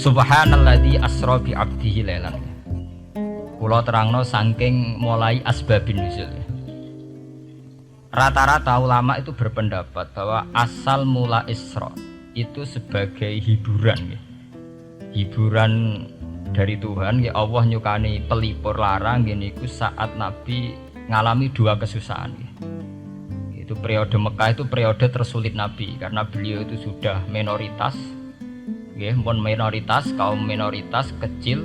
Subhanalladzi asra bi 'abdihi lailan. Kula terangno saking mulai asbabun nuzul. Rata-rata ulama itu berpendapat bahwa asal mula Isra itu sebagai hiburan ya. Hiburan dari Tuhan ya, Allah nyukani pelipur larang gini ku saat Nabi ngalami dua kesusahan ya. Itu periode Mekah itu periode tersulit Nabi karena beliau itu sudah minoritas ya, kaum minoritas kecil,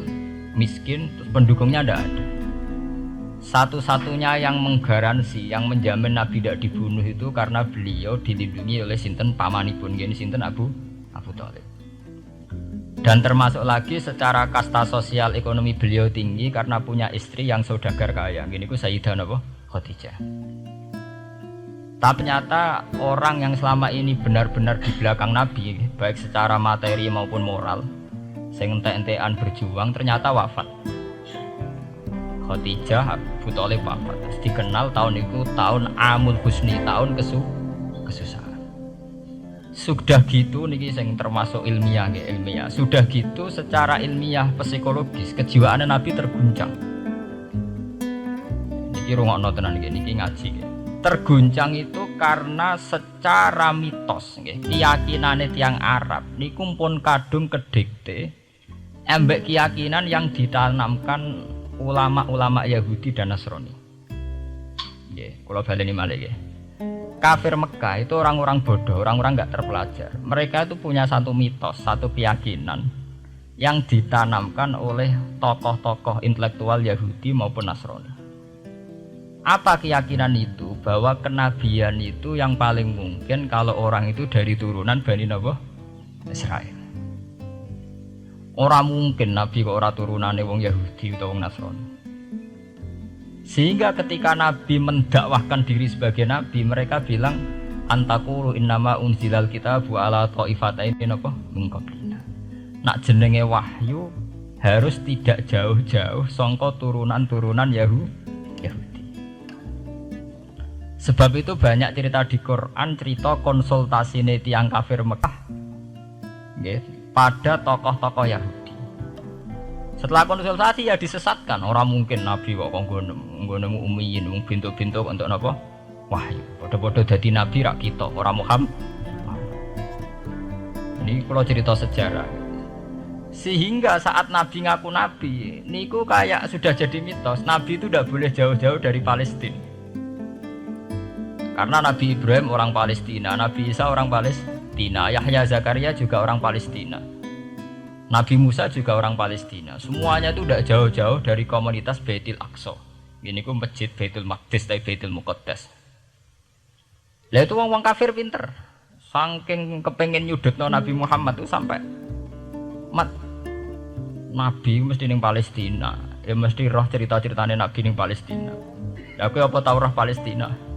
miskin, terus pendukungnya tidak ada. Satu-satunya yang menggaransi, yang menjamin Nabi tidak dibunuh itu karena beliau dilindungi oleh sinten pamanipun, gini sinten Abu Thalib. Dan termasuk lagi secara kasta sosial ekonomi beliau tinggi karena punya istri yang saudagar kaya, gini ku Sayyidah Khadijah. Tapi ternyata orang yang selama ini benar-benar di belakang Nabi, baik secara materi maupun moral, sing entek-entekan berjuang, ternyata wafat. Khadijah Abu Thalib wafat. Terus dikenal tahun itu tahun Amul Husni, tahun kesusahan. Sudah gitu niki sing termasuk ilmiah. Sudah gitu secara ilmiah psikologis kejiwaan Nabi terguncang. Niki rungokno tenan niki ngaji. Terguncang itu karena secara mitos keyakinane tiyang Arab niku pun kadung kedikte embek keyakinan yang ditanamkan ulama-ulama Yahudi dan Nasrani. Nggih, kula baleni malih nggih. Kafir Mekah itu orang-orang bodoh, orang-orang enggak terpelajar. Mereka itu punya satu mitos, satu keyakinan yang ditanamkan oleh tokoh-tokoh intelektual Yahudi maupun Nasrani. Apa keyakinan itu? Bahwa kenabian itu yang paling mungkin kalau orang itu dari turunan Bani Israel. Orang mungkin Nabi kok ora turunane wong Yahudi atau wong Nasrani. Sehingga ketika Nabi mendakwahkan diri sebagai Nabi, mereka bilang antakulu innama unzilal kitabu ala taifataini min qablina. Nak jenenge wahyu harus tidak jauh-jauh sangka turunan-turunan Yahudi. Sebab itu banyak cerita di Quran, cerita konsultasi tiyang kafir Mekah pada tokoh-tokoh Yahudi. Setelah konsultasi ya disesatkan. Orang mungkin Nabi kok nggone ummiyin wong bintu-bintu untuk napa? Wahyu. Padha-padha dadi nabi rak kita, ora Muhammad. Ini kalau cerita sejarah. Sehingga saat Nabi ngaku nabi, niku kayak sudah jadi mitos. Nabi itu tidak boleh jauh-jauh dari Palestina. Karena Nabi Ibrahim orang Palestina, Nabi Isa orang Palestina, Yahya Zakaria juga orang Palestina, Nabi Musa juga orang Palestina. Semuanya itu tidak jauh-jauh dari komunitas Baitul Aqsa. Ini ku masjid Baitul Maqdis atau Baitul Muqaddas. Lah itu wong kafir pinter, saking kepengen nyudutno Nabi Muhammad itu sampai Nabi mesti ning Palestina, ya mesti roh cerita-ceritane Nabi ning Palestina. Ya aku apa tau roh Palestina?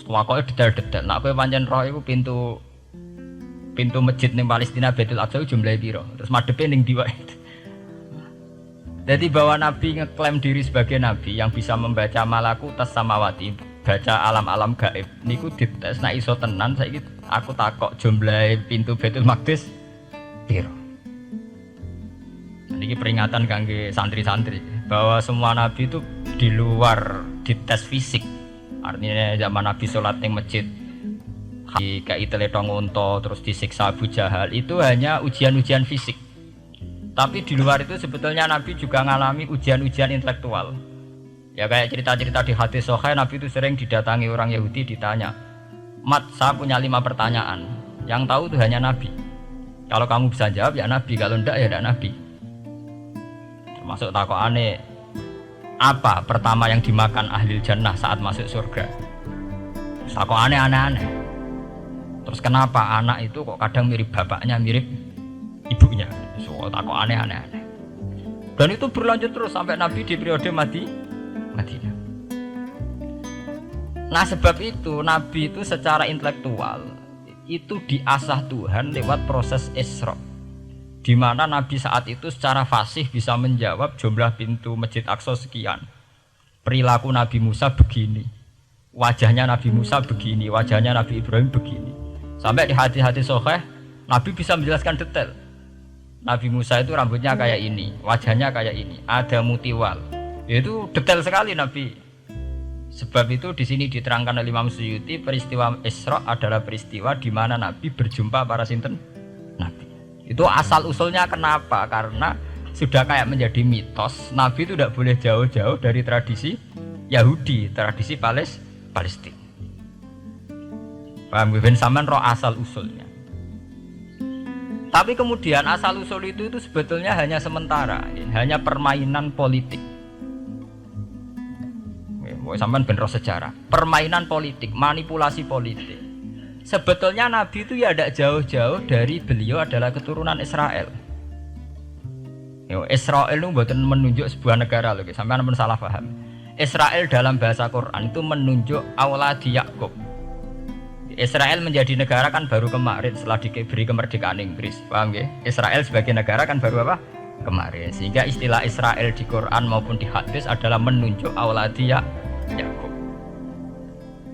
Wakoke detail-detail. Nek kowe pancen roh iku pintu masjid ning Palestina Baitul Aqsa jumlahe piro? Terus madhepe ning ndi wae. Jadi bahwa Nabi ngeklaim diri sebagai Nabi yang bisa membaca malakutas samawati, baca alam-alam gaib. Niku dites nek iso tenan saiki aku takok jumlahe pintu Baitul Maqdis piro. Niki peringatan kangge santri-santri bahwa semua nabi itu di luar dites fisik. Artinya zaman Nabi sholat di masjid kayak teletong unta terus disiksa Abu Jahal itu hanya ujian-ujian fisik. Tapi di luar itu sebetulnya Nabi juga mengalami ujian-ujian intelektual. Ya kayak cerita-cerita di hadis Sahih, Nabi itu sering didatangi orang Yahudi ditanya, "Mat, saya punya 5 pertanyaan. Yang tahu itu hanya Nabi. Kalau kamu bisa jawab ya Nabi, kalau enggak ya enggak Nabi." Termasuk takokane, apa pertama yang dimakan ahli jannah saat masuk surga? Takut aneh-aneh. Terus kenapa anak itu kok kadang mirip bapaknya, mirip ibunya? So takut aneh-aneh. Dan itu berlanjut terus sampai Nabi di periode Madinah. Nah sebab itu Nabi itu secara intelektual itu diasah Tuhan lewat proses Isra. Di mana Nabi saat itu secara fasih bisa menjawab jumlah pintu Masjid Aqsa sekian. Perilaku Nabi Musa begini, wajahnya Nabi Musa begini, wajahnya Nabi Ibrahim begini. Sampai di hadis-hadis Sahih, Nabi bisa menjelaskan detail. Nabi Musa itu rambutnya kayak ini, wajahnya kayak ini, ada mutiwal. Itu detail sekali Nabi. Sebab itu di sini diterangkan oleh Imam Suyuti, peristiwa Isra adalah peristiwa di mana Nabi berjumpa para sinten Nabi. Itu asal usulnya kenapa? Karena sudah kayak menjadi mitos, Nabi itu tidak boleh jauh-jauh dari tradisi Yahudi, tradisi Palestina. Paham ben sampean roh asal usulnya. Tapi kemudian asal usul itu sebetulnya hanya sementara, hanya permainan politik. Sampean ben roh sejarah, permainan politik, manipulasi politik. Sebetulnya Nabi itu ya tidak jauh-jauh dari beliau adalah keturunan Israel. Israel itu bukan menunjuk sebuah negara loh, sampean pun salah paham. Israel dalam bahasa Quran itu menunjuk auladi Yakub. Israel menjadi negara kan baru kemarin setelah diberi kemerdekaan Inggris, paham ya? Israel sebagai negara kan baru apa? Kemarin. Sehingga istilah Israel di Quran maupun di hadis adalah menunjuk auladi Yakub.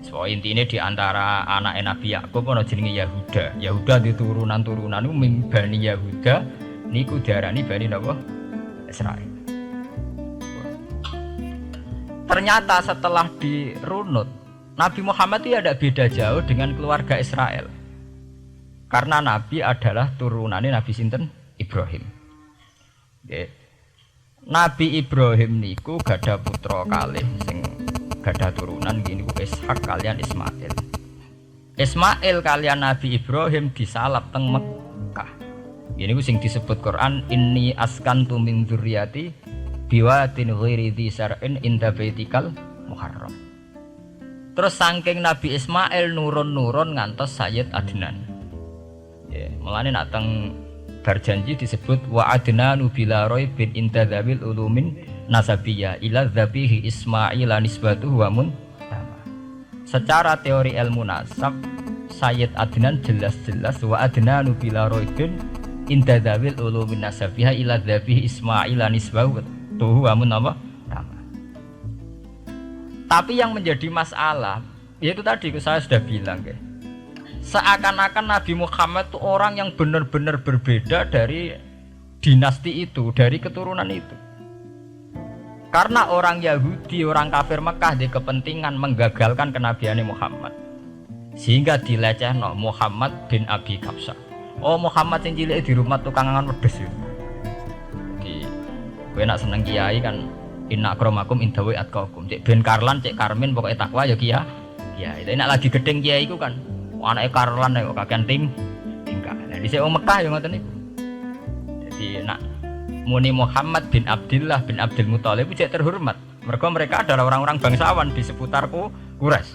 So intinya di antara anak Nabi Yakub ana jenenge Yahuda. Yahuda di turunan-turunan niku Bani Yahuda niku diarani Bani napa? Israel. Ternyata setelah dirunut Nabi Muhammad itu tidak beda jauh dengan keluarga Israel. Karena Nabi adalah turunannya Nabi sinten? Ibrahim. Okay. Nabi Ibrahim niku gada putra kalih sing gada turunan gini Ishak kalian Ismail. Ismail kalian Nabi Ibrahim disalap teng Mekah. Gini sing disebut Quran inni askantu min dzurriyyati biwatin ghairi dzi sar'in inda baitikal muharram. Terus saking Nabi Ismail nurun-nurun ngantos Sayyid Adnan. Ya, mulane nak teng berjanji disebut wa adnanu bila raibin inda dzabil ulumin nasabiyya ila dzabihi Ismail nisbatuhu wa mun. Secara teori ilmu nasab Sayyid Adnan jelas-jelas wa adnanu bila raibin inda dzabil ulumin nasabiyya ila dzabihi Ismail nisbatuhu wa mun apa? Tapi yang menjadi masalah yaitu tadi saya sudah bilang ya. Seakan-akan Nabi Muhammad itu orang yang benar-benar berbeda dari dinasti itu, dari keturunan itu. Karena orang Yahudi, orang kafir Mekah di kepentingan menggagalkan kenabian Muhammad. Sehingga dilecehno Muhammad bin Abi Kabsah. Oh Muhammad yang cilik di rumah tukang angan wedes ya. Jadi kowe nak seneng kiai kan inna akramakum indawi atqakum. Cek Ben Karlan, cek Karmin pokoknya takwa ya kiai. Ya, itu nak lagi gedeng kiai iku kan. Anake Karlan kok kakean tingkah. Nah dhisik wong Mekah ya ngoten niku. Jadi nak muni Muhammad bin Abdullah bin Abdul Muthalib itu terhormat. Mereka adalah orang-orang bangsawan di seputar Quraisy.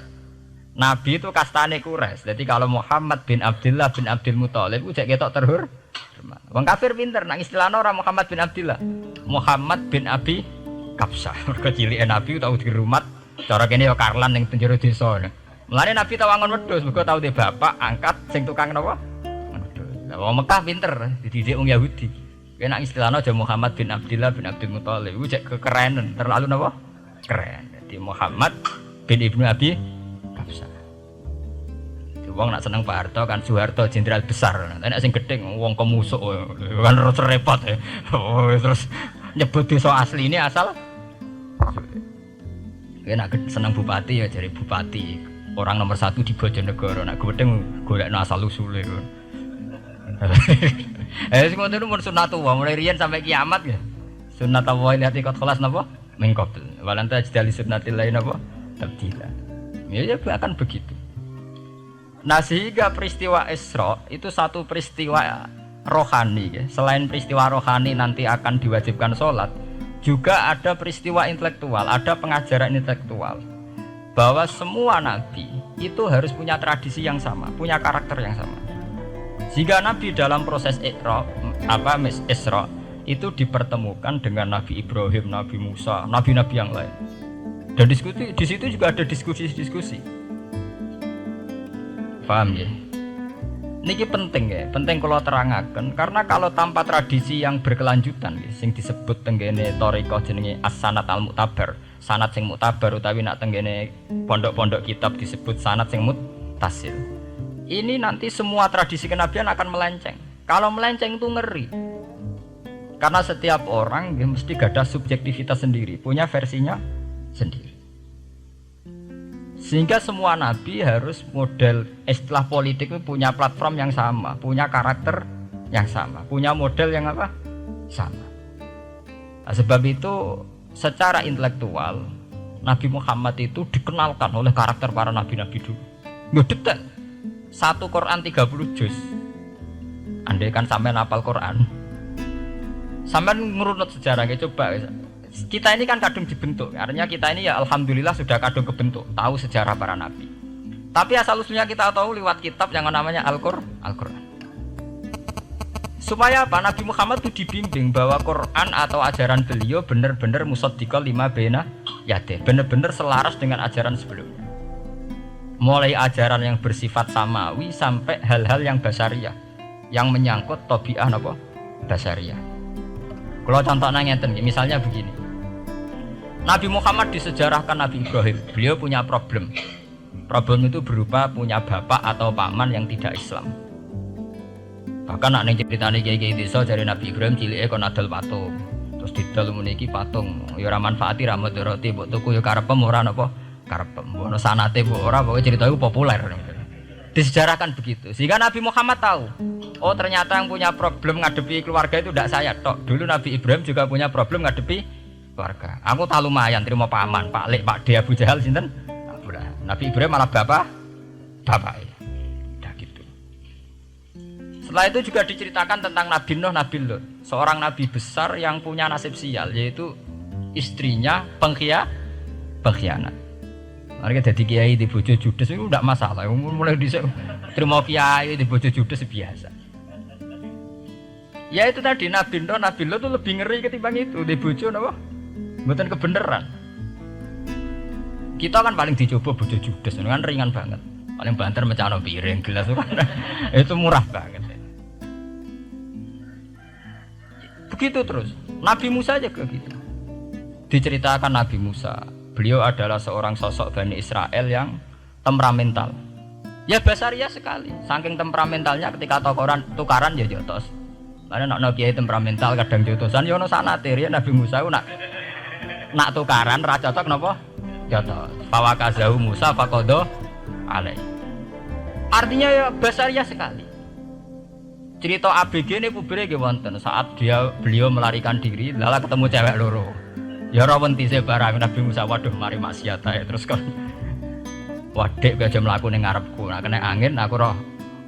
Nabi itu kastane Quraisy. Jadi kalau Muhammad bin Abdullah bin Abdul Muthalib itu ketok terhormat. Wong kafir pinter nang istilahna ora Muhammad bin Abdullah. Muhammad bin Abi Kabsah. Mergo cilike Nabi tau dirumat cara kene ya Karlan ning penjara desa. Mulane Nabi tau angon wedhus mergo tau de bapak angkat sing tukang napa? Wedhus. Lah wong Mekah pinter dididik wong Yahudi. Kena istilahnya aja Muhammad bin Abdullah bin Abdul Muthalib itu cek kekerenan terlalu apa? Keren. Jadi Muhammad bin Ibnu Abi Kabsah. Jadi wong nak seneng Pak Harto kan Soeharto jenderal besar. Nek sing gedhe wong kemusuk kan repot ya. Oh, terus nyebut desa asli ini asal kena seneng bupati ya jadi bupati. Orang nomor 1 di Bojonegoro. Nak gedhe golekno asal usule. Sing ngoten mun sunatullah mulai riyen sampai kiamat ya. Sunatullah ilati qad khalas napa? Min qabl. Walanta jidali sunnatil lain napa? Tabdila. Ya akan begitu. Nah sehingga peristiwa Isra itu satu peristiwa rohani ya. Selain peristiwa rohani nanti akan diwajibkan sholat, juga ada peristiwa intelektual, ada pengajaran intelektual bahwa semua nabi itu harus punya tradisi yang sama, punya karakter yang sama. Jika Nabi dalam proses Isra itu dipertemukan dengan Nabi Ibrahim, Nabi Musa, nabi-nabi yang lain. Dan diskusi di situ juga ada diskusi-diskusi. Paham ya? Niki penting ya, penting kalau terangaken karena kalau tanpa tradisi yang berkelanjutan ya, sing disebut tenggene thariqah jenenge as-sanad al-mu'tabar. Sanad sing mu'tabar utawi nak tenggene pondok-pondok kitab disebut sanad sing muttasil. Ini nanti semua tradisi kenabian akan melenceng. Kalau melenceng itu ngeri. Karena setiap orang dia mesti ada subjektivitas sendiri, punya versinya sendiri. Sehingga semua nabi harus model istilah politik itu punya platform yang sama, punya karakter yang sama, punya model yang apa? Sama. Nah, sebab itu secara intelektual Nabi Muhammad itu dikenalkan oleh karakter para nabi-nabi dulu. Nggak detail. Satu Quran 30 juz. Andai kan sampai hafal Quran, sampai ngurunut sejarah, coba. Kita ini kan kadung dibentuk, artinya kita ini ya alhamdulillah sudah kadung kebentuk, tahu sejarah para nabi. Tapi asal usulnya kita tahu lewat kitab yang namanya Al-Quran. Supaya apa? Nabi Muhammad itu dibimbing bahwa Quran atau ajaran beliau benar-benar musaddiqal lima baina yadeh, benar-benar selaras dengan ajaran sebelumnya. Mulai ajaran yang bersifat samawi sampai hal-hal yang basariyah, yang menyangkut tabiah apa? Basariyah. Kalau contohnya ngeten, misalnya begini. Nabi Muhammad disejarahkan Nabi Ibrahim, beliau punya problem. Problem itu berupa punya bapak atau paman yang tidak Islam. Bahkan nak ceritane kiai-kiai desa dari Nabi Ibrahim cilike kon adol patung. Terus didol meniki patung, ya ora manfaati ra mudarati, mbok tuku ya karepem ora napa karepem. Ono sanate mbok ora, pokoke cerita itu populer. Disejarahkan begitu. Sehingga Nabi Muhammad tahu, oh ternyata yang punya problem ngadepi keluarga itu tidak saya tok. Dulu Nabi Ibrahim juga punya problem ngadepi keluarga. Aku tak lumayan terima paman, Pak Lek, Pak De, Abu Jahal sinten? Nabi Ibrahim malah bapak. Udah gitu. Setelah itu juga diceritakan tentang Nabi Nuh, Nabi Lut, seorang nabi besar yang punya nasib sial, yaitu istrinya pengkhianat. Mereka jadi kiai di bojo judes itu tidak masalah. Mulai terima kiai di bojo judes biasa. Ya itu tadi Nabi Nuh, Nabi Lut itu lebih ngeri ketimbang itu di bojo apa? Bukan kebenaran. Kita kan paling dicoba bojo judes, kan ringan banget. Paling banter mecano piring gelas itu murah banget. Begitu terus. Nabi Musa juga gitu. Diceritakan Nabi Musa, beliau adalah seorang sosok Bani Israel yang temperamental. Ya basaria sekali. Saking temperamentalnya ketika tukaran ya jotos. Karena nak kiai temperamental kadang jotosan ya ono sanate ya Nabi Musa ku nak tukaran ra cocok napa? Jotos. Fawakazahu Musa faqada alai. Artinya ya basaria sekali. Cerita ABG ini publik nggih wonten saat beliau melarikan diri lala ketemu cewek loro. Ya ora wentise barang Nabi Musa, waduh mari maksiat ae terus kan. Wadek aja mlaku ning ngarepku. Nah kena angin aku roh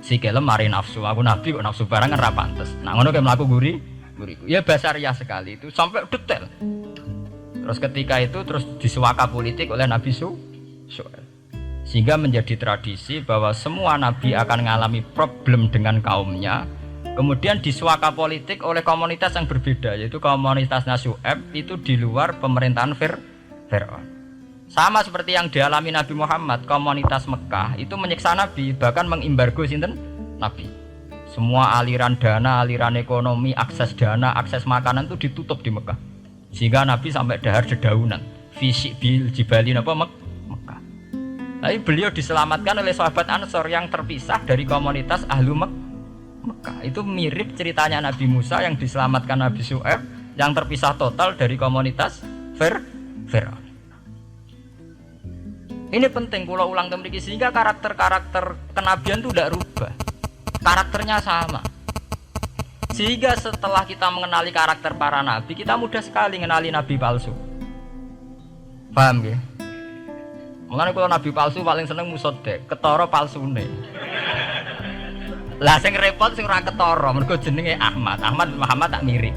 sikilem mari nafsu. Aku nabi kok nafsu barang kan ra pantes. Nah ngono ke mlaku guriku. Ya basaria sekali itu sampai detail. Terus ketika itu terus disuaka politik oleh Nabi Syuaib. Sehingga menjadi tradisi bahwa semua nabi akan mengalami problem dengan kaumnya. Kemudian disuaka politik oleh komunitas yang berbeda, yaitu komunitas Syuaib itu di luar pemerintahan Fir'aun. Sama seperti yang dialami Nabi Muhammad, komunitas Mekah itu menyiksa Nabi, bahkan mengimbargo sinten Nabi. Semua aliran dana, aliran ekonomi, akses dana, akses makanan itu ditutup di Mekah. Sehingga Nabi sampai dahar dedaunan, fisik bil jibali napa Mekah. Tapi beliau diselamatkan oleh sahabat Ansor yang terpisah dari komunitas Ahlu Mekah. Itu mirip ceritanya Nabi Musa yang diselamatkan Nabi Syuaib yang terpisah total dari komunitas Fir'aun. Ini penting kalau ulang kembali sehingga karakter-karakter kenabian itu tidak rubah. Karakternya sama. Sehingga setelah kita mengenali karakter para nabi, kita mudah sekali mengenali nabi palsu. Paham ya? Makanya kalau nabi palsu paling seneng musodek, ketara palsune. Lah sing repot sing ora ketara, mergo jenenge Ahmad Muhammad tak mirip.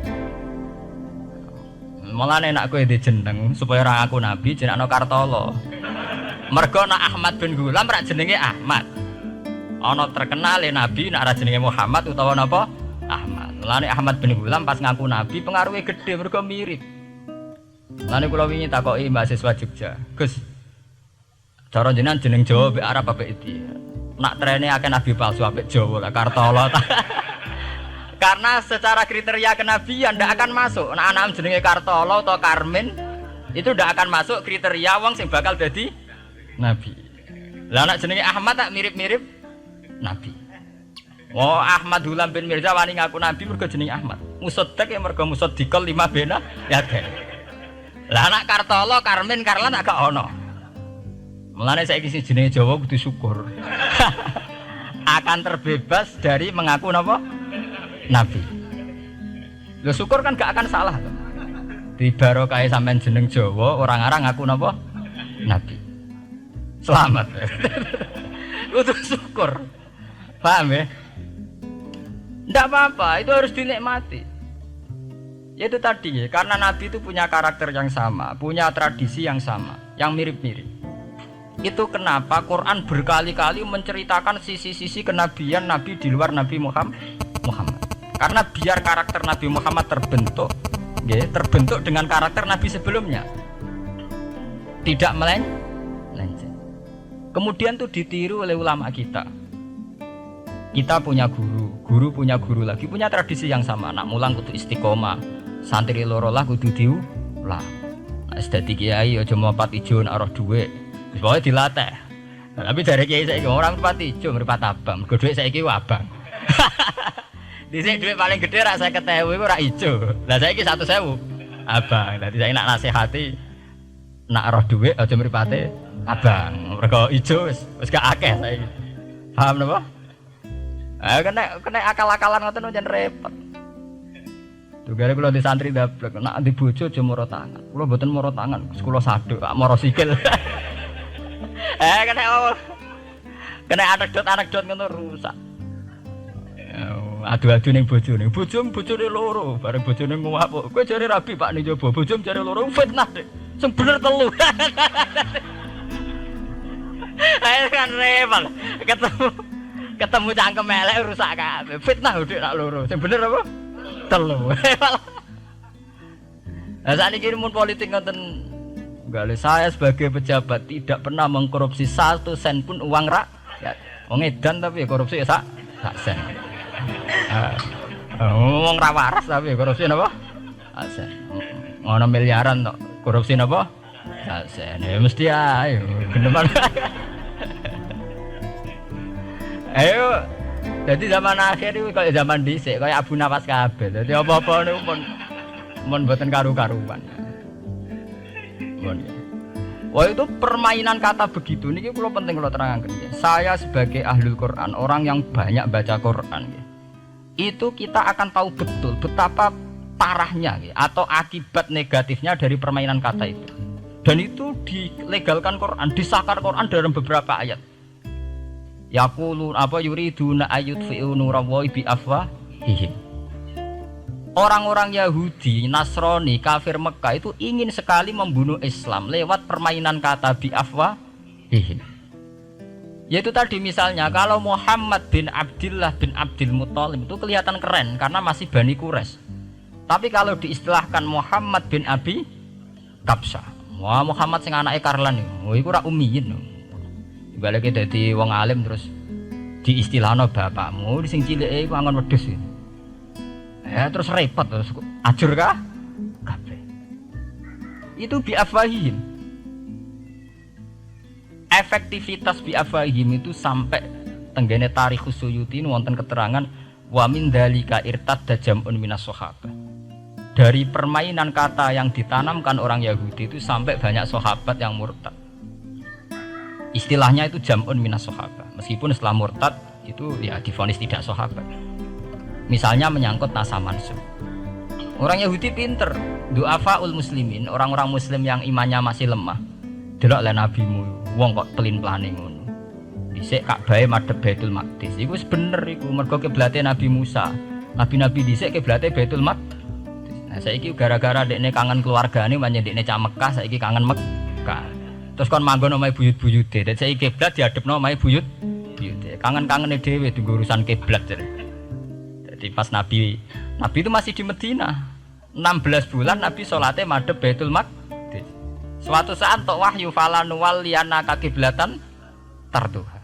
Mulane nek kowe ndek jeneng supaya ora ngaku nabi jenengno Kartolo. Mergo nek Ahmad bin Gulam rak jenenge Ahmad. Ana terkenal nabi nek ora jenenge Muhammad utawa napa? Ahmad. Mulane Ahmad bin Gulam pas ngaku nabi pengaruhe gede mergo mirip. Mulane kula wingi takoki mahasiswa Jogja, Gus. Cara jenengan jeneng Jawa mbek Arab apa iki? Nak trene akeh nabi palsu apik Jawa lah Kartolo. Karena secara kriteria kenabian ndak akan masuk. Nek anak jenenge Kartolo atau Karmin itu ndak akan masuk kriteria wong sing bakal dadi nabi. Lah nek jenenge Ahmad tak mirip-mirip nabi. Oh, Ahmad Hulam bin Mirza wani ngaku nabi mergo jeneng Ahmad. Musaddiq ya mergo musaddiqal lima bena ya kan. Lah anak Kartolo, Karmin, Karlan agak ono. Mulane saiki sing jenenge Jawa kudu syukur. Akan terbebas dari mengaku napa? Nabi. Lho syukur kan gak akan salah. Di barokah sampean jeneng Jawa, orang-orang ngaku napa? Nabi. Selamat. Kudu syukur. Paham ya? Tidak apa-apa, itu harus dinikmati. Ya itu tadi ya, karena Nabi itu punya karakter yang sama, punya tradisi yang sama, yang mirip-mirip. Itu kenapa Quran berkali-kali menceritakan sisi-sisi kenabian Nabi di luar Nabi Muhammad. Karena biar karakter Nabi Muhammad terbentuk, ya, terbentuk dengan karakter Nabi sebelumnya, tidak melenceng. Kemudian tuh ditiru oleh ulama kita. Kita punya guru punya guru lagi, punya tradisi yang sama. Nak mulang kudu istiqomah, santri loro lah kudu diulang. Nah, dadi kiai aja mlapat ijo nak roh dhuwit. Wis pokoke dilatih. Nah, tapi dari kiai saiki orang mlapat ijo mripat abang, mergo dhuwit saiki abang. Dhisik dhuwit paling gedhe rak 50.000 iku rak ijo. Lah saiki 100.000 abang. Dadi saiki nak nasihati nak roh dhuwit aja mripate abang. Mergo ijo wis gak akeh saiki. Paham napa? Kena akal-akalan ngoten njen repot. Tugare kula di santri dablek, nek di bojo aja moro tangan. Kula mboten moro tangan, kula saduk, moro sikil. Kena anekdot ngono rusak. Adu-adu ning bojone. Bojone loro, bareng bojone nguwap. Kowe jare rabi Pak ning jaba, bojom jare loro fitnah, Dik. Sing bener telu. Ayo kan repot. Ketemu cangkem elek rusak kabeh. Fitnah udik nak loro. Sing bener apa? Telu. Lah sakniki mun politik ngoten. Enggak, saya sebagai pejabat tidak pernah mengkorupsi 1 sen pun uang rakyat. Wong edan tapi korupsi ya sak sen. Wong ra waras tapi korupsi napa? Sak sen. Ngono miliaran tok. Korupsi napa? Sak sen. Ya mesti ae. Geneman. Ayo, jadi zaman akhir itu kayak zaman dhisik, kayak Abu Nawas kabeh. Jadi apa-apa niku mun mboten karu-karuan. Wah itu permainan kata begitu niki kula penting kula terangaken. Saya sebagai ahlul Quran, orang yang banyak baca Quran, itu kita akan tahu betul betapa parahnya atau akibat negatifnya dari permainan kata itu. Dan itu dilegalkan Quran, disahkan Quran dalam beberapa ayat. Yaqulun apa yuriduna ayutfi'u nurallahi bi afwahihim. Orang-orang Yahudi, Nasrani, kafir Mekah itu ingin sekali membunuh Islam lewat permainan kata bi afwahihim. Yaitu tadi misalnya kalau Muhammad bin Abdullah bin Abdul Muthalib itu kelihatan keren karena masih Bani Quraisy. Tapi kalau diistilahkan Muhammad bin Abi Kabsah, wah Muhammad sing anake Karlan iku ora ummiyin. Baleke dadi wong alim terus diistilahno bapakmu sing cilike iku angon wedhus. Ya terus repot terus ajur kah? Kabeh. Itu biafahim. Efektivitas biafahim itu sampai tenggene Tarikh Suyuti wonten keterangan wa min dzalika irtadda jam'un minas sahabah. Dari permainan kata yang ditanamkan orang Yahudi itu sampai banyak sahabat yang murtad. Istilahnya itu jam'un minas sahabah. Meskipun setelah murtad itu ya divonis tidak sahabat. Misalnya menyangkut nasa mansub. Orang Yahudi pinter, du'afaul muslimin, orang-orang muslim yang imannya masih lemah. Delok le nabimu, wong kok pelin-pelane ngono. Dhisik Ka'bah madhep Baitul Maqdis. Iku wis bener iku mergo kiblate Nabi Musa. Nabi-nabi dhisik kiblate Baitul Maqdis. Nah saiki gara-gara dekne kangen keluargane manjen dekne cah Mekah, saiki kangen Mekah. Terus kon manggon omahe buyut-buyute. Dadi saiki kiblat diadepno omahe buyut-buyute. Kangen-kangene dhewe tunggu urusan kiblat. Jadi pas Nabi itu masih di Medina. 16 bulan Nabi salate madhep Baitul Maqdis. Suatu saat tok wahyu falan walliyana kiblatan tarduha.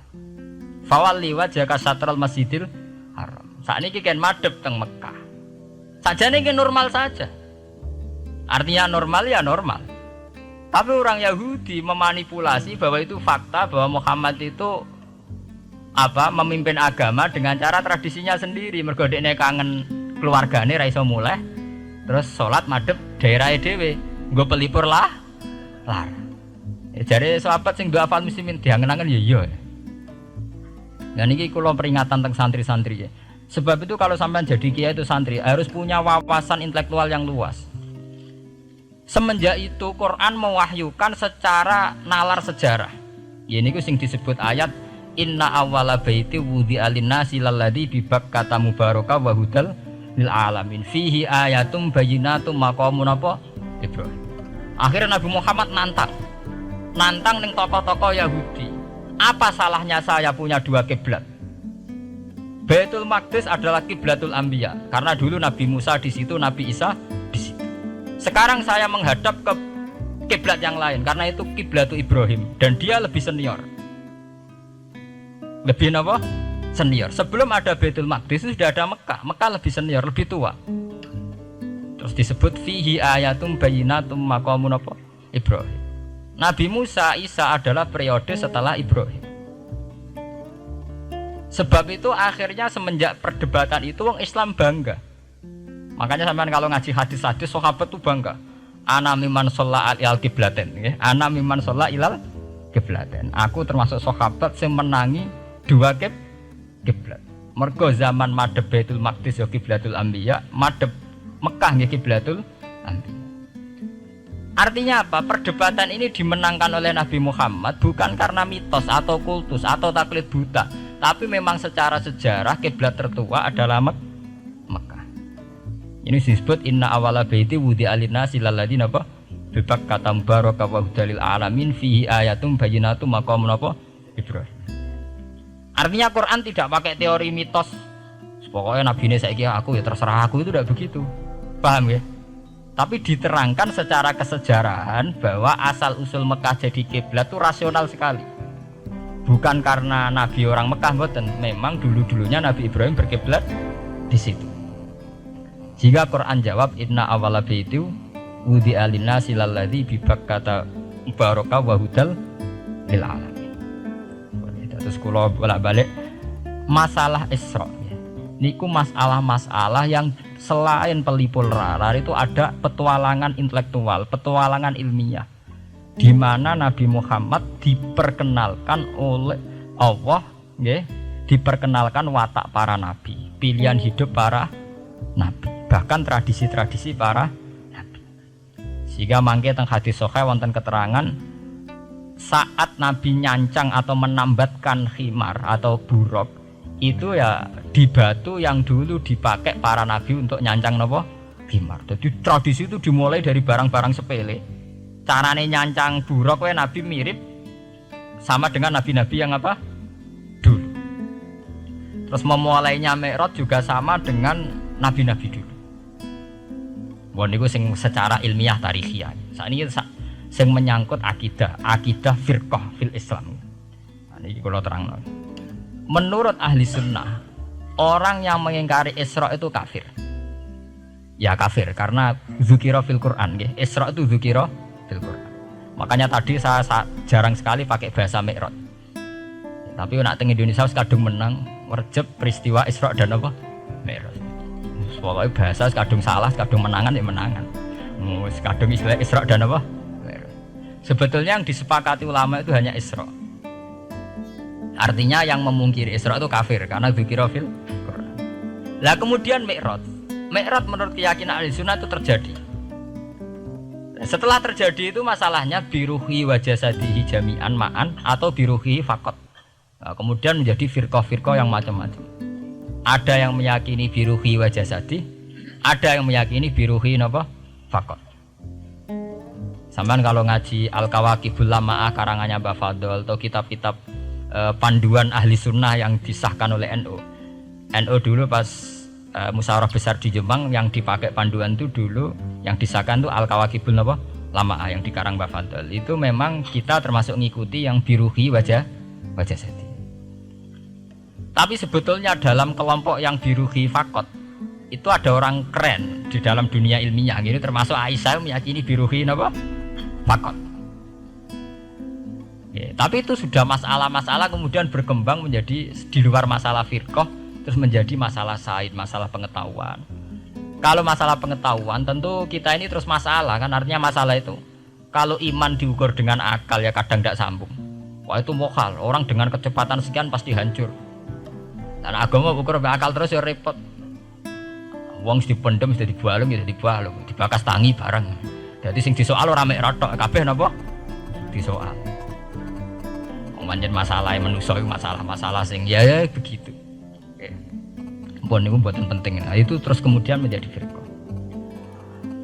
Fawalli wajhaka satral Masjidil Haram. Sakniki kan madhep teng Mekah. Sajane iki normal saja. Artinya normal ya normal. Tapi orang Yahudi memanipulasi bahwa itu fakta bahwa Muhammad itu memimpin agama dengan cara tradisinya sendiri. Mergo dekne kangen keluargane ra iso muleh. Terus salat madhep daerahe dhewe. Nggo pelipur lar. Jare sahabat sing doa fal muslimin diangen-angen ya iya. Nah niki kula peringatan tentang santri-santri ya. Sebab itu kalau sampean jadi kiai itu santri harus punya wawasan intelektual yang luas. Semenjak itu Quran mewahyukan secara nalar sejarah. Ya niku sing disebut ayat inna awwala baiti wudi'a lin-nasi lalladzi bi Bakkah mubaraka wa hudal lil alamin fihi ayatum bayyinatum maqamun apa Ibrahim. Akhirnya Nabi Muhammad nantang ning tokoh-tokoh Yahudi. Apa salahnya saya punya dua kiblat? Baitul Maqdis adalah kiblatul anbiya karena dulu Nabi Musa di situ, Nabi Isa di situ. Sekarang saya menghadap ke kiblat yang lain karena itu kiblatul Ibrahim dan dia lebih senior. Lebih apa? Senior. Sebelum ada Baitul Maqdis sudah ada Mekah. Mekah lebih senior, lebih tua. Terus disebut fihi ayatum bayyinatum maqamun apa? Ibrahim. Nabi Musa, Isa adalah periode setelah Ibrahim. Sebab itu akhirnya semenjak perdebatan itu orang Islam bangga. Makanya sampean kalau ngaji hadis-hadis sahabat itu bangga. Ana mimman sholla ilal qiblaten, nggih. Ana mimman sholla ilal qiblaten. Aku termasuk sahabat yang menangi dua kiblat. Mergo zaman madhep Baitul Maqdis ya kiblatul anbiya, madhep Mekah nggih kiblatul anbiya. Artinya apa? Perdebatan ini dimenangkan oleh Nabi Muhammad bukan karena mitos atau kultus atau taklid buta, tapi memang secara sejarah kiblat tertua adalah Mekah. Ini disebut inna awwala baiti wudi'a lin-nasi lalladzi apa? Bi Bakkah mubaraka wa hudalil alamin fihi ayatum bayyinatum maqamun apa? Ibrahim. Artinya Quran tidak pakai teori mitos. Pokoknya Nabi ini saiki aku ya terserah aku, itu tidak begitu. Paham ya? Tapi diterangkan secara kesejarahan bahwa asal usul Mekah jadi kiblat itu rasional sekali. Bukan karena Nabi orang Mekah mboten, memang dulu-dulunya Nabi Ibrahim berkiblat di situ. Jika Quran jawab inna awwala baiti wudi'a lin-nasi lalladzi bi Bakkah mubaraka wa hudal lil alamin. Terus kula bolak-balik masalah Isra. Niku masalah-masalah yang selain pelipur rar itu ada petualangan intelektual, petualangan ilmiah, di mana Nabi Muhammad diperkenalkan oleh Allah, diperkenalkan watak para nabi, pilihan hidup para nabi, bahkan tradisi-tradisi para nabi. Sehingga mangke teng hadis sahih wonten keterangan saat Nabi nyancang atau menambatkan khimar atau buruk itu ya di batu yang dulu dipakai para nabi untuk nyancang nopo khimar. Jadi tradisi itu dimulai dari barang-barang sepele. Carane nyancang buruk we nabi mirip sama dengan nabi-nabi yang apa? Dulu. Terus memulainya Mi'raj juga sama dengan nabi-nabi dulu. Wah niku sing secara ilmiah tarikhiyah. Sakniki sing menyangkut akidah firqah fil Islam. Nah niki kula terangno. Menurut ahli sunnah, orang yang mengingkari Isra itu kafir. Ya kafir karena dzukira fil Quran, nggih. Isra itu dzukira fil Quran. Makanya tadi saya jarang sekali pakai bahasa Mi'raj. Tapi nek teng Indonesia wis kadung menang merjep peristiwa Isra dan apa? Mi'raj. Pokoke bahasa kadung salah, kadung menangan ya menangan. Wis kadung istilah Isra dan apa? Mi'raj. Sebetulnya yang disepakati ulama itu hanya Isra. Artinya yang memungkiri Isra itu kafir karena dzikra fil Quran. Lah kemudian Mi'raj menurut keyakinan ahli sunnah itu terjadi. Setelah terjadi itu masalahnya biruhi wa jasadihi jami'an ma'an atau biruhi faqat. Nah, kemudian menjadi firqah-firqah yang macam-macam. Ada yang meyakini biruhi wa jasadi, ada yang meyakini biruhi napa? Faqat. Sampeyan kalau ngaji Al-Kawakibul Lama'ah karangannya Mbah Fadl atau kitab-kitab panduan ahli sunnah yang disahkan oleh NU. NU dulu pas musyawarah besar di Jemang yang dipakai panduan itu dulu yang disahkan itu Al-Kawakibul Lama'ah yang dikarang Mbah Fadl. Itu memang kita termasuk ngikuti yang biruhi wajah sadi. Tapi sebetulnya dalam kelompok yang biruhi fakot itu ada orang keren di dalam dunia ilmiah. Ini termasuk Aisyah meyakini biruhi fakot. Tapi itu sudah masalah-masalah kemudian berkembang menjadi di luar masalah firqah, terus menjadi masalah said, masalah pengetahuan. Kalau masalah pengetahuan tentu kita ini terus masalah kan, artinya masalah itu. Kalau iman diukur dengan akal ya kadang tidak sambung. Wah itu mokal, orang dengan kecepatan sekian pasti hancur. Dan agama ukur akal terus ya repot. Wong dipendem sudah dibalung ya dibalung, dibakas tangi bareng. Jadi sing disoal ora mek rotok kabeh napa? Disoal. Manjen masalah manusia itu masalah-masalah sing ya begitu. Pun itu buatan penting. Nah, itu terus kemudian menjadi firqah.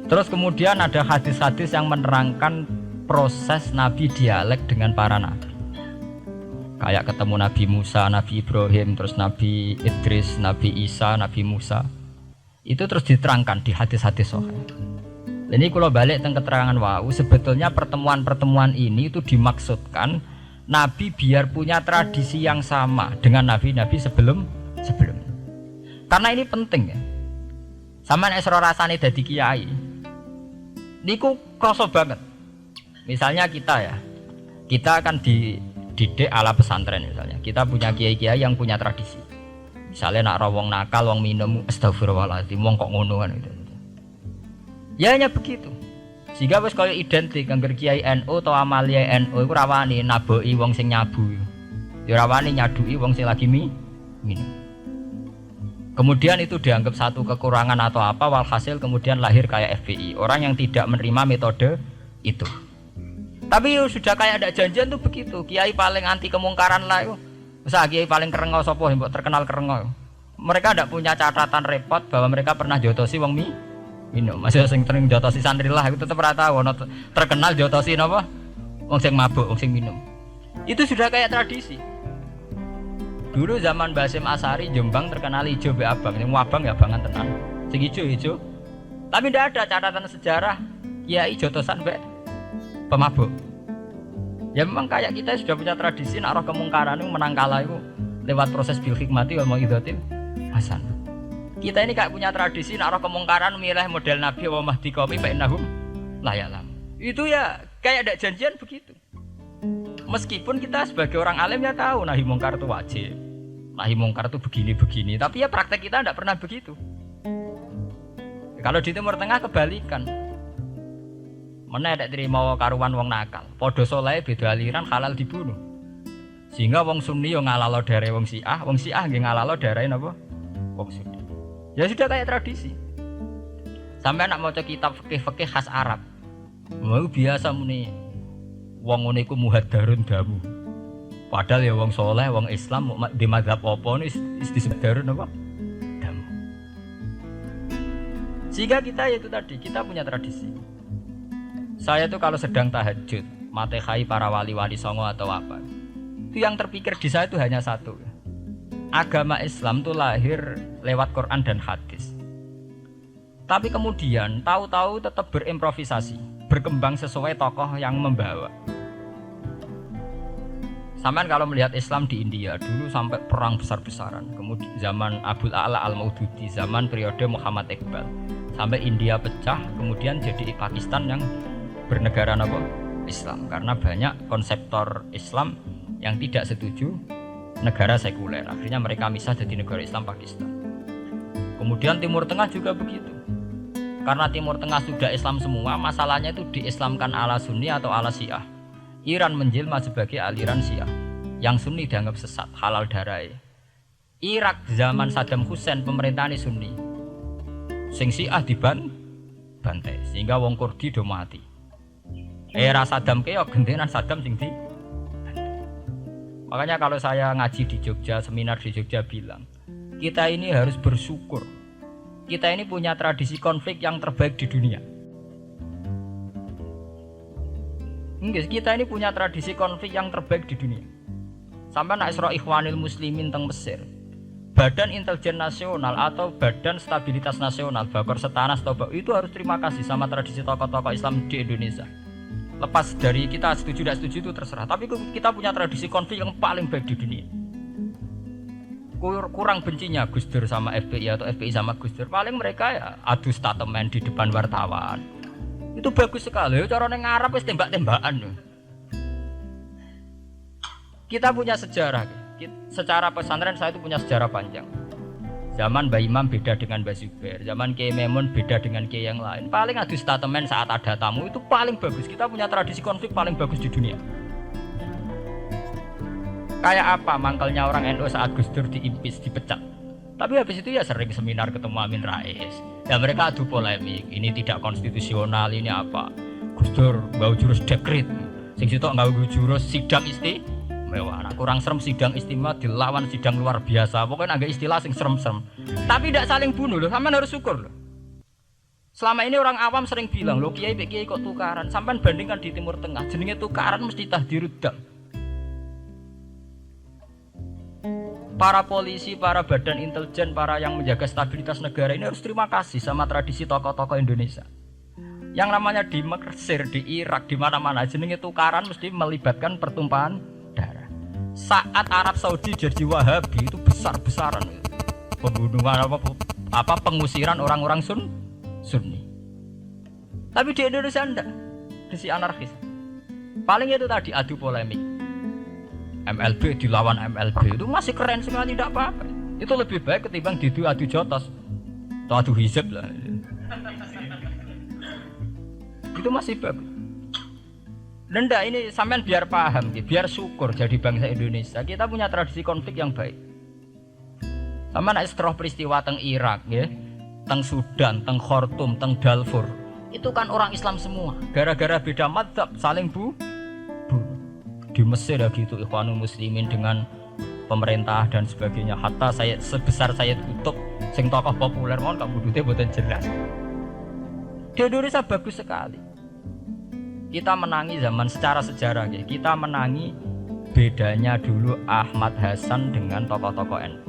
Terus kemudian ada hadis-hadis yang menerangkan proses Nabi dialek dengan para nabi. Kayak ketemu Nabi Musa, Nabi Ibrahim, terus Nabi Idris, Nabi Isa, Nabi Musa. Itu terus diterangkan di hadis-hadis sahih. Ini kalau balik tentang keterangan wau, sebetulnya pertemuan-pertemuan ini itu dimaksudkan Nabi biar punya tradisi yang sama dengan nabi-nabi sebelumnya. Karena ini penting ya. Sama nek sira rasane dadi kiai. Niku kroso banget. Misalnya kita akan dididik ala pesantren misalnya. Kita punya kiai-kiai yang punya tradisi. Misalnya nak rawong nakal, wong minum, astagfirullahaladzim, wong kok ngono kan itu. Ya hanya begitu. Sehingga wis kaya identik angger kiai NU atau amalia NU iku rawani naboki wong sing nyabu. Ya rawani nyaduki wong sing lagi minum. Kemudian itu dianggap satu kekurangan atau apa, walhasil kemudian lahir kayak FPI, orang yang tidak menerima metode itu. Tapi sudah kayak ada janjian tuh begitu. Kiai paling anti kemungkaran lah itu. Misal kiai paling kerengau sapa yang terkenal kerengau. Mereka tidak punya catatan repot bahwa mereka pernah jotosi wong minum. Masih sing sering jotosi santri lah itu tetap rata wono terkenal jotosi napa? Wong sing mabuk, wong sing minum. Itu sudah kayak tradisi. Dulu zaman Basim Asari Jombang terkenal ijo be abang, yang abang ya abangan tenan. Sing ijo. Tapi tidak ada catatan sejarah kiai jotosan be pemabuk. Ya memang kayak kita sudah punya tradisi nak roh kemungkaran itu menang kalah itu lewat proses bil hikmati wal mau'izatil hasan. Kita ini kayak punya tradisi nak roh kemungkaran milih model Nabi wa mahdi qaumi fa innahum la ya'lam. Itu ya kayak ada janjian begitu. Meskipun kita sebagai orang alim ya tahu nahi mungkar itu wajib. Nahi mungkar itu begini-begini, tapi ya praktek kita tidak pernah begitu. Kalau di Timur Tengah kebalikan. Mana ada terima karuan wong nakal. Podo soleh beda aliran halal dibunuh. Sehingga wong Sunni yo ngalalo darah wong Syiah nggih ngalalo darah napa? Wong Sunni. Ya sudah kayak tradisi. Sampai anak maca kitab fikih-fikih khas Arab. Mau biasa muni wong ngene iku muhaddarun damu. Padahal ya wong soleh, wong Islam di mazhab apa nih disebut darun apa? Damu. Sehingga kita itu tadi kita punya tradisi. Saya tuh kalau sedang tahajud, matehai para wali-wali songo atau apa, itu yang terpikir di saya itu hanya satu. Agama Islam itu lahir lewat Quran dan hadis. Tapi kemudian tahu-tahu tetap berimprovisasi, berkembang sesuai tokoh yang membawa. Sampai kalau melihat Islam di India dulu sampai perang besar-besaran, kemudian zaman Abul A'la Al-Maududi, zaman periode Muhammad Iqbal, sampai India pecah, kemudian jadi Pakistan yang bernegara apa? Islam, karena banyak konseptor Islam yang tidak setuju negara sekuler. Akhirnya mereka misah jadi negara Islam Pakistan. Kemudian Timur Tengah juga begitu. Karena Timur Tengah sudah Islam semua, masalahnya itu diislamkan ala Sunni atau ala Syiah. Iran menjelma sebagai aliran Syiah. Yang Sunni dianggap sesat, halal darah. Irak zaman Saddam Hussein pemerintahan Sunni. Sing Syiah dibantai sehingga wong Kurdi do mati. Era Saddam keok gentenan Saddam sing di. Makanya kalau saya ngaji di Jogja, seminar di Jogja bilang, kita ini harus bersyukur. Kita ini punya tradisi konflik yang terbaik di dunia. Enggak, kita ini punya tradisi konflik yang terbaik di dunia. Sampai nak Isra Ikhwanil Muslimin teng Mesir. Badan Intelijen Nasional atau Badan Stabilitas Nasional, Bakor Setanas itu harus terima kasih sama tradisi tokoh-tokoh Islam di Indonesia. Lepas dari kita setuju tidak setuju itu terserah, tapi kita punya tradisi konflik yang paling baik di dunia. Kurang bencinya Gus Dur sama FPI atau FPI sama Gus Dur, paling mereka ya adu statement di depan wartawan. Itu bagus sekali, cara nang Arab wis tembak-tembakan. Kita punya sejarah. Secara pesantren saya itu punya sejarah panjang. Zaman Mbah Imam beda dengan Mbah Zubair, zaman Kiai Memun beda dengan Kiai yang lain. Paling adu statement saat ada tamu itu paling bagus. Kita punya tradisi konflik paling bagus di dunia. Kayak apa mangkelnya orang NU saat Gus Dur diimpis, dipecat. Tapi habis itu ya sering seminar ketemu Amin Rais. Ya mereka adu polemik, ini tidak konstitusional, ini apa. Gus Dur bau jurus dekret. Sing sitok nggawe jurus sidang mewah, nah, kurang serem sidang istimewa dilawan sidang luar biasa. Pokoknya agak istilah sing serem-serem. Tapi tidak saling bunuh loh, sampean harus syukur loh. Selama ini orang awam sering bilang, loh kiai kok tukaran. Sampean bandingkan di Timur Tengah, jenenge tukaran mesti tahdirudam. Para polisi, para badan intelijen, para yang menjaga stabilitas negara ini harus terima kasih sama tradisi tokoh-tokoh Indonesia. Yang namanya di Mesir, di Irak, di mana-mana jenenge tukaran mesti melibatkan pertumpahan darah. Saat Arab Saudi jadi Wahabi itu besar-besaran pembunuhan apa pengusiran orang-orang Sunni. Tapi di Indonesia enggak, si anarkis. Paling itu tadi adu polemik. MLB dilawan MLB itu masih keren sekali, tidak apa-apa. Itu lebih baik ketimbang adu jotos atau adu hizab lah. Itu masih bagus. Nenda ini sampean biar paham, biar syukur jadi bangsa Indonesia. Kita punya tradisi konflik yang baik. Sama nek setelah peristiwa teng Irak, ya, teng Sudan, teng Khartoum, teng Darfur, itu kan orang Islam semua. Gara-gara beda madzhab saling bunuh. Di Mesir ya gitu, Ikhwanul Muslimin dengan pemerintah dan sebagainya. Hatta saya sebesar Sayyid Qutb, sing tokoh populer mohon gak budute boten jelas. Di Indonesia bagus sekali. Kita menangi zaman secara sejarah ya. Kita menangi bedanya dulu Ahmad Hasan dengan tokoh-tokoh NU.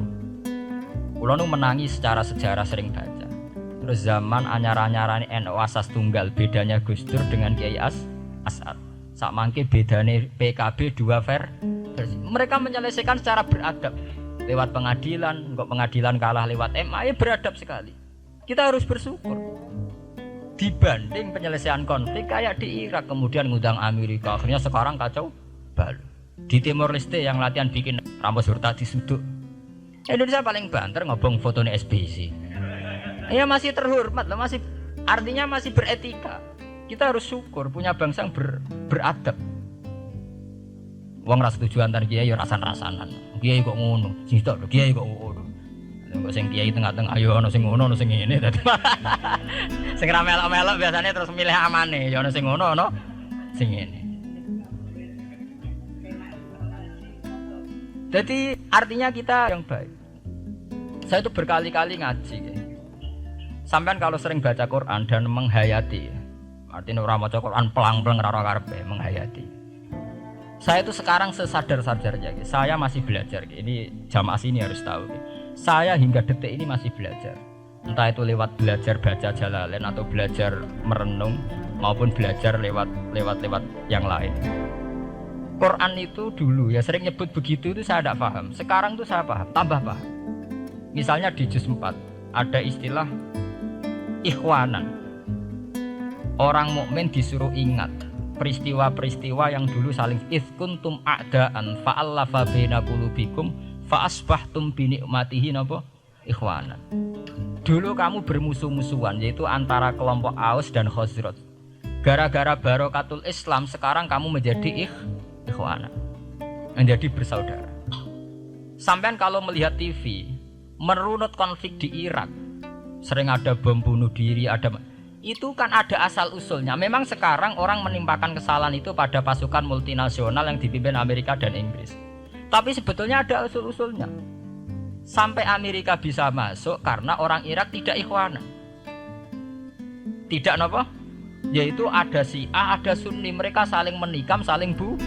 Kulo nu menangi secara sejarah sering baca. Terus zaman anyar-anyarane NU asas tunggal bedanya Gus Dur dengan Kiai As'ad. Sak mangke bedane PKB dua versi. Mereka menyelesaikan secara beradab. Lewat pengadilan, kok pengadilan kalah lewat MA, ya beradab sekali. Kita harus bersyukur. Dibanding penyelesaian konflik kayak di Irak kemudian ngundang Amerika, akhirnya sekarang kacau balau. Di Timor Leste yang latihan bikin Ramos Hurta disuduk, Indonesia paling banter ngobong fotonya SBC. Ya masih terhormat loh, masih artinya masih beretika. Kita harus syukur punya bangsa yang beradab. Wong ras setuju antar kiai ya rasan-rasanan. Kiai kok ngono, sing tok lho kiai kok ngono. Kok sing kiai tengah-tengah ayo ono sing ngono ono sing ngene dadi. Sing ra melok-melok biasanya terus milih amane, ya ono sing ngono ono sing ngene. Jadi artinya kita yang baik. Saya itu berkali-kali ngaji. Sampean kalau sering baca Quran dan menghayati, artinya ora maca Quran pelang-pelang ora karepe menghayati. Saya itu sekarang sesadar-sadarnya, saya masih belajar. Ini jamaah sini harus tahu. Saya hingga detik ini masih belajar. Entah itu lewat belajar baca Jalalain atau belajar merenung maupun belajar lewat yang lain. Quran itu dulu ya sering nyebut begitu itu saya tidak paham. Sekarang tuh saya paham, tambah paham. Misalnya di juz 4 ada istilah ikhwanan. Orang mukmin disuruh ingat peristiwa-peristiwa yang dulu saling kuntum a'daan fa'allafa baina qulubikum fa asbahtum bi ni'matihi napa ikhwanan. Dulu kamu bermusuh-musuhan yaitu antara kelompok Aus dan Khazraj. Gara-gara barokatul Islam sekarang kamu menjadi ikhwanan. Menjadi bersaudara. Sampean kalau melihat TV merunut konflik di Irak, sering ada bom bunuh diri, itu kan ada asal usulnya. Memang sekarang orang menimpakan kesalahan itu pada pasukan multinasional yang dipimpin Amerika dan Inggris. Tapi sebetulnya ada usul-usulnya. Sampai Amerika bisa masuk karena orang Irak tidak ikhwanan. Tidak apa? Yaitu ada Syiah, ada Sunni, mereka saling menikam, saling bunuh.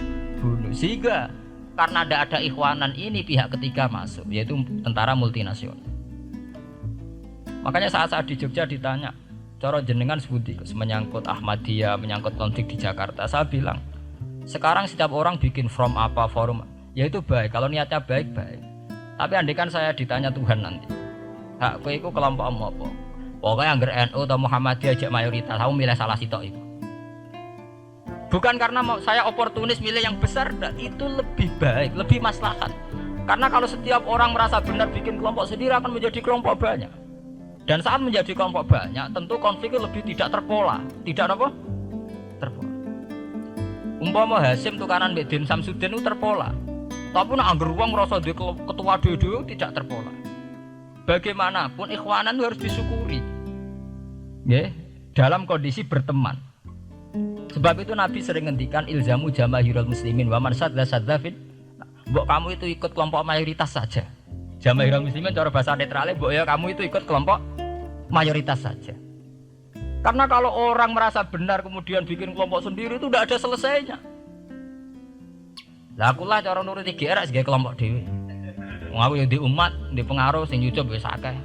Sehingga karena ada ikhwanan ini pihak ketiga masuk, yaitu tentara multinasional. Makanya saat di Jogja ditanya, cara jenengan sebuti menyangkut Ahmadiyah, menyangkut konflik di Jakarta, saya bilang sekarang setiap orang bikin from apa forum, ya itu baik kalau niatnya baik-baik. Tapi andaikan saya ditanya Tuhan nanti, hak kowe iku kelompokmu apa? Pokoknya angger NU atau Muhammadiyah aja mayoritas, kamu milih salah sitok itu. Bukan karena mau saya oportunis milih yang besar, itu lebih baik, lebih maslahat. Karena kalau setiap orang merasa benar bikin kelompok sendiri akan menjadi kelompok banyak. Dan saat menjadi kelompok banyak, tentu konfliknya lebih tidak terpola. Tidak apa? Terpola. Umpama Hasim tukaran mbek Din Samsudin itu terpola. Tapi nek anggar wong ngrasa duwe ketua dhewe tidak terpola. Bagaimanapun ikhwanan harus disyukuri. Nggih, dalam kondisi berteman. Sebab itu Nabi sering ngendikan ilzamu jamaahirul muslimin wa man sadza fin. Mbok kamu itu ikut kelompok mayoritas saja. Jamaahirul muslimin cara bahasa netralnya mbok ya kamu itu ikut kelompok mayoritas saja. Karena kalau orang merasa benar kemudian bikin kelompok sendiri itu tidak ada selesainya. Lah akulah cara nuruti GR sebagai kelompok dhewe. Wong aku ya di umat, di pengaruh sing nyucup wis akeh.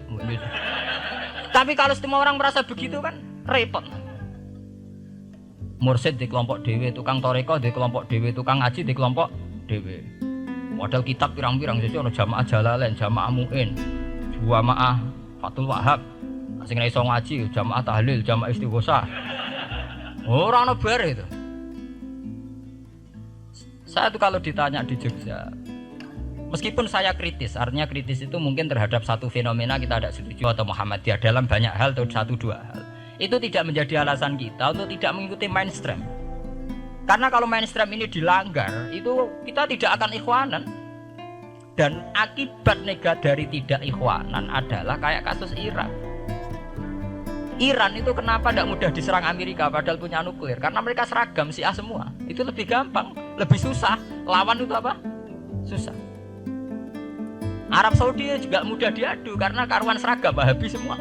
Tapi kalau semua orang merasa begitu kan repot. Mursyid di kelompok dhewe, tukang toreko di kelompok dhewe, tukang ngaji di kelompok dhewe. Modal kitab pirang-pirang sisi ana jamaah Jalalain, jamaah Muin, jamaah Fathul Wahhab. Sing iso ngaji jamaah tahlil, jamaah istighosah. Ora ana bare itu. Saya tuh kalau ditanya di Jogja, meskipun saya kritis, artinya kritis itu mungkin terhadap satu fenomena kita tidak setuju atau Muhammadiyah dalam banyak hal atau satu dua hal. Itu tidak menjadi alasan kita untuk tidak mengikuti mainstream. Karena kalau mainstream ini dilanggar, itu kita tidak akan ikhwanan. Dan akibat negatif dari tidak ikhwanan adalah kayak kasus Iran. Iran itu kenapa tidak mudah diserang Amerika padahal punya nuklir? Karena mereka seragam Syiah semua. Itu lebih gampang, lebih susah. Lawan itu apa? Susah. Arab Saudi juga mudah diadu karena karuan seragam Wahabi semua.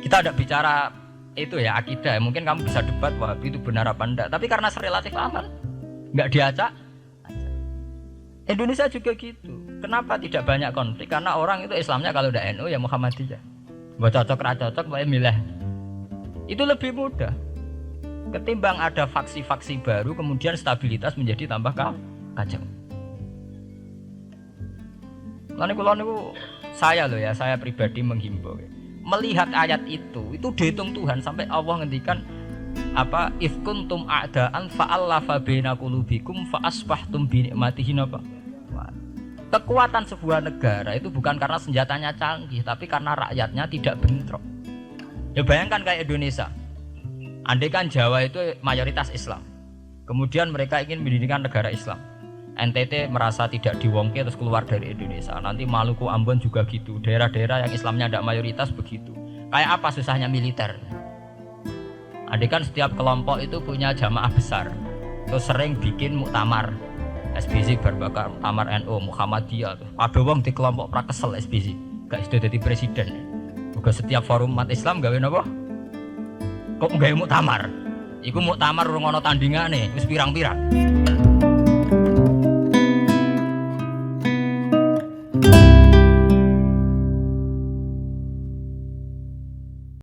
Kita tidak bicara itu ya akidah. Mungkin kamu bisa debat Wahabi itu benar apa enggak. Tapi karena relatif aman, nggak diacak. Indonesia juga gitu. Kenapa tidak banyak konflik? Karena orang itu Islamnya kalau udah NU ya Muhammadiyah. Buat cocok ra cocok boleh milih. Itu lebih mudah. Ketimbang ada faksi-faksi baru kemudian stabilitas menjadi tambah kacau. Lalu kalau saya loh ya, saya pribadi menghimbau ya. Melihat ayat itu dihitung Tuhan sampai Allah ngendikan apa if kuntum a'daan fa'allafa baina qulubikum fa asbahtum bi ni'matihi apa. Kekuatan sebuah negara itu bukan karena senjatanya canggih, tapi karena rakyatnya tidak bentrok. Ya bayangkan kayak Indonesia. Andai kan Jawa itu mayoritas Islam. Kemudian mereka ingin mendirikan negara Islam. NTT merasa tidak diwongke terus keluar dari Indonesia. Nanti Maluku, Ambon juga gitu. Daerah-daerah yang Islamnya tidak mayoritas begitu. Kayak apa susahnya militer? Andai kan setiap kelompok itu punya jamaah besar. Terus sering bikin muktamar. SBC berbakar Muktamar NU, Muhammadiyah. Ada wong di kelompok pra kesel SBC. Gak sudah jadi presiden. Juga setiap forum umat Islam gawe napa? Kok gawe muktamar? Iku muktamar urung ana tandingane, wis pirang-pirang.